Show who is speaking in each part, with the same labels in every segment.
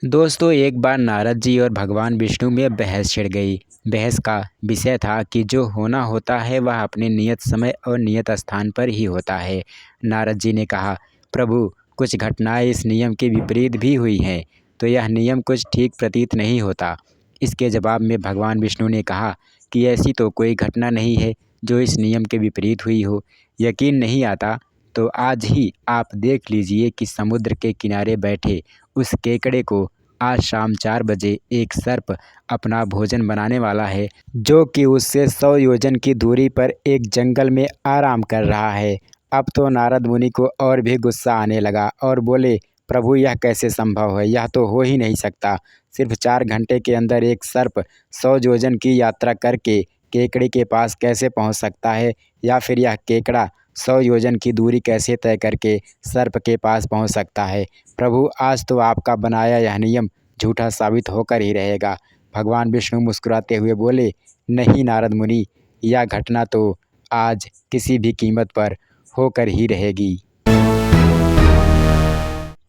Speaker 1: दोस्तों, एक बार नारद जी और भगवान विष्णु में बहस छिड़ गई। बहस का विषय था कि जो होना होता है वह अपने नियत समय और नियत स्थान पर ही होता है। नारद जी ने कहा, प्रभु, कुछ घटनाएं इस नियम के विपरीत भी हुई हैं, तो यह नियम कुछ ठीक प्रतीत नहीं होता। इसके जवाब में भगवान विष्णु ने कहा कि ऐसी तो कोई घटना नहीं है जो इस नियम के विपरीत हुई हो। यकीन नहीं आता तो आज ही आप देख लीजिए कि समुद्र के किनारे बैठे उस केकड़े को आज शाम 4 बजे एक सर्प अपना भोजन बनाने वाला है, जो कि उससे 100 योजन की दूरी पर एक जंगल में आराम कर रहा है। अब तो नारद मुनि को और भी गुस्सा आने लगा और बोले, प्रभु, यह कैसे संभव है? यह तो हो ही नहीं सकता। सिर्फ 4 घंटे के अंदर एक सर्प 100 योजन की यात्रा करके केकड़े के पास कैसे पहुंच सकता है? या फिर यह केकड़ा 100 योजन की दूरी कैसे तय करके सर्प के पास पहुंच सकता है? प्रभु, आज तो आपका बनाया यह नियम झूठा साबित होकर ही रहेगा। भगवान विष्णु मुस्कुराते हुए बोले, नहीं नारद मुनि, यह घटना तो आज किसी भी कीमत पर होकर ही रहेगी।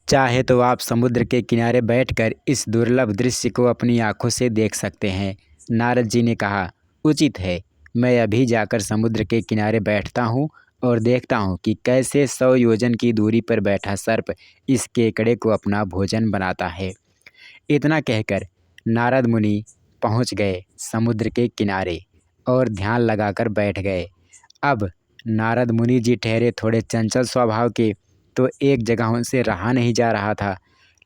Speaker 1: चाहे तो आप समुद्र के किनारे बैठकर इस दुर्लभ दृश्य को अपनी आंखों से देख सकते हैं। नारद जी ने कहा, उचित है, मैं अभी जाकर समुद्र के किनारे बैठता हूँ और देखता हूँ कि कैसे 100 योजन की दूरी पर बैठा सर्प इस केकड़े को अपना भोजन बनाता है। इतना कहकर नारद मुनि पहुँच गए समुद्र के किनारे और ध्यान लगाकर बैठ गए। अब नारद मुनि जी ठहरे थोड़े चंचल स्वभाव के, तो एक जगह उनसे रहा नहीं जा रहा था।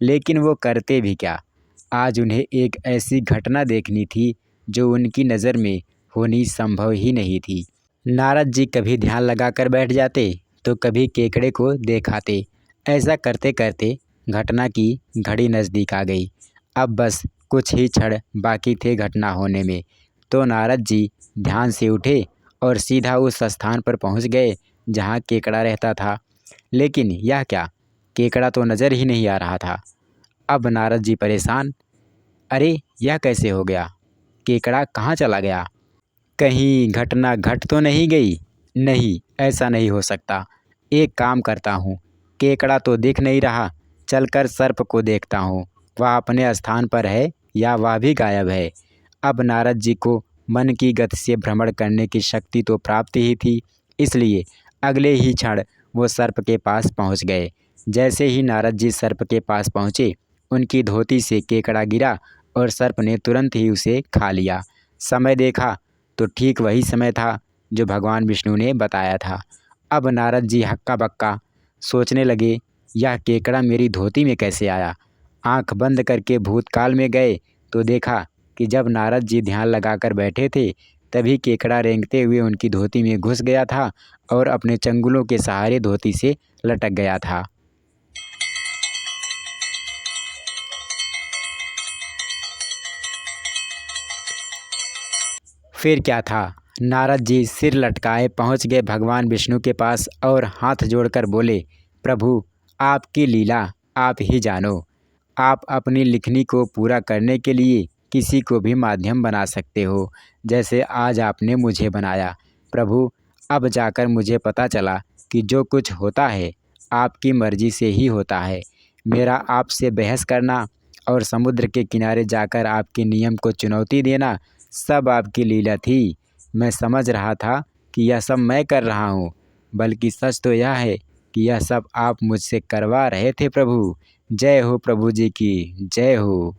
Speaker 1: लेकिन वो करते भी क्या? आज उन्हें एक ऐसी घटना देखनी थी जो उनकी नज़र में होनी संभव ही नहीं थी। नारद जी कभी ध्यान लगाकर बैठ जाते तो कभी केकड़े को देखाते। ऐसा करते करते घटना की घड़ी नज़दीक आ गई। अब बस कुछ ही क्षण बाकी थे घटना होने में। तो नारद जी ध्यान से उठे और सीधा उस स्थान पर पहुंच गए जहां केकड़ा रहता था। लेकिन यह क्या, केकड़ा तो नज़र ही नहीं आ रहा था। अब नारद जी परेशान, अरे यह कैसे हो गया? केकड़ा कहाँ चला गया? कहीं घटना घट तो नहीं गई? नहीं, ऐसा नहीं हो सकता। एक काम करता हूँ, केकड़ा तो दिख नहीं रहा, चलकर सर्प को देखता हूँ, वह अपने स्थान पर है या वह भी गायब है। अब नारद जी को मन की गति से भ्रमण करने की शक्ति तो प्राप्त ही थी, इसलिए अगले ही क्षण वो सर्प के पास पहुँच गए। जैसे ही नारद जी सर्प के पास पहुँचे, उनकी धोती से केकड़ा गिरा और सर्प ने तुरंत ही उसे खा लिया। समय देखा तो ठीक वही समय था जो भगवान विष्णु ने बताया था। अब नारद जी हक्का बक्का सोचने लगे, यह केकड़ा मेरी धोती में कैसे आया? आंख बंद करके भूतकाल में गए तो देखा कि जब नारद जी ध्यान लगाकर बैठे थे तभी केकड़ा रेंगते हुए उनकी धोती में घुस गया था और अपने चंगुलों के सहारे धोती से लटक गया था। फिर क्या था, नारद जी सिर लटकाए पहुंच गए भगवान विष्णु के पास और हाथ जोड़कर बोले, प्रभु, आपकी लीला आप ही जानो। आप अपनी लिखनी को पूरा करने के लिए किसी को भी माध्यम बना सकते हो, जैसे आज आपने मुझे बनाया। प्रभु, अब जाकर मुझे पता चला कि जो कुछ होता है आपकी मर्जी से ही होता है। मेरा आपसे बहस करना और समुद्र के किनारे जाकर आपके नियम को चुनौती देना सब आपकी लीला थी। मैं समझ रहा था कि यह सब मैं कर रहा हूँ, बल्कि सच तो यह है कि यह सब आप मुझसे करवा रहे थे प्रभु। जय हो प्रभु जी की, जय हो।